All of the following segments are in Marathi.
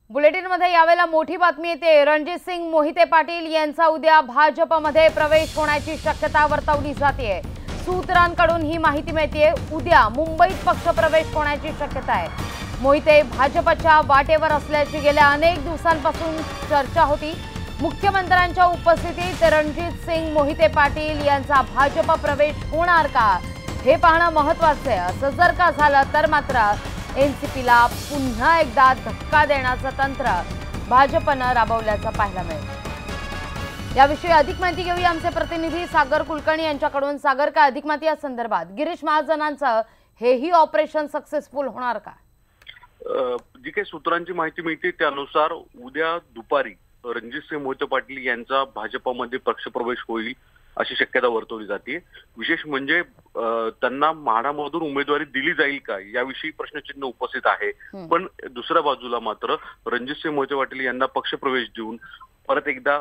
बुलेटिनमध्ये यावेळेला मोठी बातमी येते। रणजितसिंग मोहिते पाटील यांचा उद्या भाजपमध्ये प्रवेश होण्याची शक्यता वर्तवली जाते। सूत्रांकडून ही माहिती मिळते। उद्या मुंबईत पक्षप्रवेश होण्याची शक्यता आहे। मोहिते भाजपच्या वाटेवर असल्याची गेल्या अनेक दिवसांपासून चर्चा होती। मुख्यमंत्र्यांच्या उपस्थितीत रणजितसिंग मोहिते पाटील यांचा भाजप प्रवेश होणार का हे पाहणं महत्त्वाचं आहे। असं जर का झालं तर मात्र एनसीपीला पुन्हा एकदा धक्का देण्याचं तंत्र भाजपनं राबवल्याचं पाहायला मिळेल। याविषयी अधिक माहिती घेऊया आमचे प्रतिनिधी सागर कुलकर्णी यांच्याकडून। सागर, का अधिक माहिती या संदर्भात? गिरीश महाजनांचं हेही ऑपरेशन सक्सेसफुल होणार का? जी काही सूत्रांची माहिती मिळते त्यानुसार उद्या दुपारी रणजितसिंह मोहिते पाटील यांचा भाजपमध्ये पक्षप्रवेश होईल अशी शक्यता वर्तवली जाते। विशेष म्हणजे त्यांना म्हाडामधून उमेदवारी दिली जाईल का याविषयी प्रश्नचिन्ह उपस्थित आहे। पण दुसऱ्या बाजूला मात्र रणजितसिंह मोहिते पाटील यांना पक्षप्रवेश देऊन परत एकदा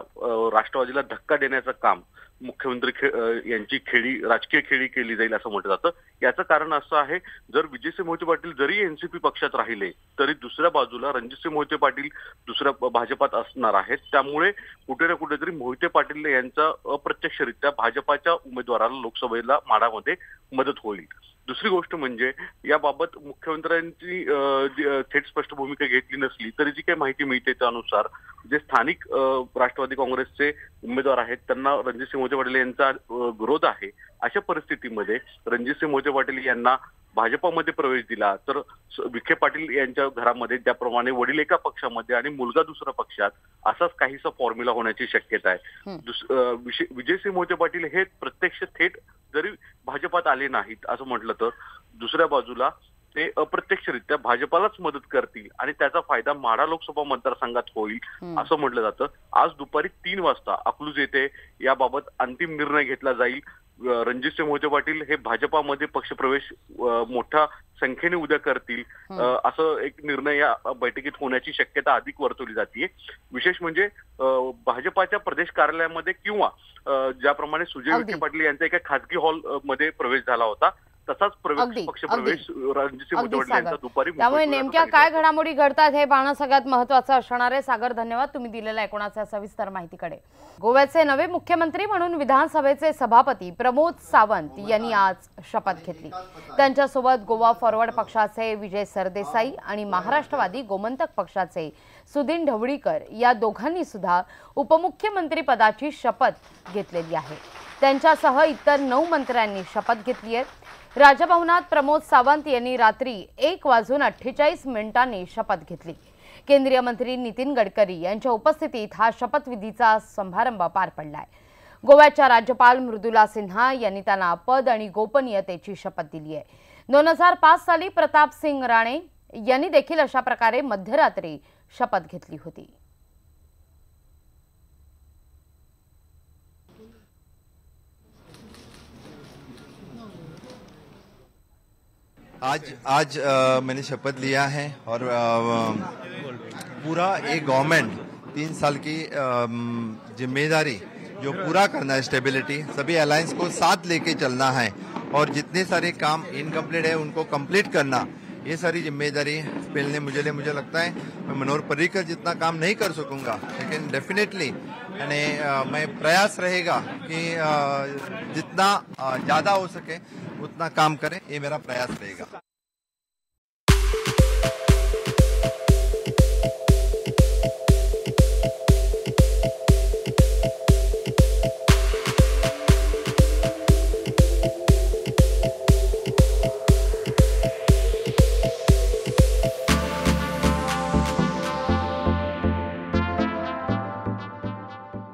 राष्ट्रवादीला धक्का देण्याचं काम मुख्यमंत्री यांची राजकीय खेळी केली जाईल असं म्हटलं जातं। याचं कारण असं आहे, जर विजयसिंह मोहिते पाटील जरी एनसीपी पक्षात राहिले तरी दुसऱ्या बाजूला रणजितसिंह मोहिते पाटील दुसऱ्या भाजपात असणार आहेत। त्यामुळे कुठे ना कुठेतरी मोहिते पाटील यांचा अप्रत्यक्षरित्या भाजपाच्या उमेदवाराला लोकसभेला माडामध्ये मदत होईल। दुसरी गोष्ट म्हणजे याबाबत मुख्यमंत्र्यांची थेट स्पष्ट भूमिका घेतली नसली तरी जी काही माहिती मिळते त्यानुसार जे स्थानिक राष्ट्रवादी काँग्रेसचे उमेदवार आहेत त्यांना रणजितसिंह मोहिते पाटील यांचा विरोध आहे। अशा परिस्थितीमध्ये रणजितसिंह मोहिते पाटील यांना भाजपमध्ये प्रवेश दिला तर विखे पाटील यांच्या घरामध्ये त्याप्रमाणे वडील एका पक्षामध्ये आणि मुलगा दुसऱ्या पक्षात असाच काहीसा फॉर्म्युला होण्याची शक्यता आहे। विजयसिंह मोहिते पाटील हे प्रत्यक्ष थेट जरी भाजपात आले नाहीत असं म्हटलं तर दुसऱ्या बाजूला ते अप्रत्यक्षरित्या भाजपालाच मदत करतील आणि त्याचा फायदा माढा लोकसभा मतदारसंघात होईल असं म्हटलं जातं। आज दुपारी 3 वाजता अकलूज येथे याबाबत अंतिम निर्णय घेतला जाईल। रणजितसिंह मोहिते पाटील हे भाजपामध्ये पक्षप्रवेश मोठ्या संख्येने उद्या करतील असं एक निर्णय या बैठकीत होण्याची शक्यता अधिक वर्तवली जाते। विशेष म्हणजे भाजपाच्या प्रदेश कार्यालयामध्ये किंवा ज्याप्रमाणे सुजय विखे पाटील यांचा एका खासगी हॉल मध्ये प्रवेश झाला होता तसाच पक्षप्रवेश रणजितसिंह मोहिते पाटील यांचा दुपारी। त्यामुळे नेमक्या काय घडामोडी घडतात हे पाहणं सगळ्यात महत्त्वाचं असणार आहे। सागर, धन्यवाद तुम्ही दिलेल्या एकूणाच्या सविस्तर माहितीकडे। गोव्याचे नवे मुख्यमंत्री म्हणून विधानसभेचे सभापती प्रमोद सावंत यांनी आज शपथ घेतली। त्यांच्यासोबत गोवा फॉरवर्ड पक्षाचे विजय सरदेसाई आणि महाराष्ट्रवादी गोमंतक पक्षाचे सुदीन ढवळीकर या दोघांनी सुद्धा उपमुख्यमंत्री पदाची शपथ घेतलेली आहे। त्यांच्यासह इतर 9 मंत्र्यांनी शपथ घेतली आहे। राजभवनात प्रमोद सावंत यांनी रात्री 1:48 शपथ घेतली। केंद्रीय मंत्री नितीन गडकरी यांच्या उपस्थितीत हा शपथविधीचा समारंभ पार पडलाय। गोव्याच्या राज्यपाल मृदुला सिन्हा यांनी त्यांना पद आणि गोपनीयतेची शपथ दिली आहे। 2005 साली प्रताप सिंग राणे यांनी देखील अशा प्रकारे मध्यरात्री शपथ घेतली होती। आज मैंने शपथ लिया है और पूरा एक गवर्नमेंट 3 साल की जिम्मेदारी जो पूरा करना है, स्टेबिलिटी, सभी अलायंस को साथ लेके चलना है और जितने सारे काम इनकम्प्लीट है उनको कंप्लीट करना, ये सारी जिम्मेदारी मुझे लगता है मैं मनोहर पर्रिकर जितना काम नहीं कर सकूंगा लेकिन डेफिनेटली मैं प्रयास रहेगा कि जितना ज़्यादा हो सके उतना काम करें, ये मेरा प्रयास रहेगा।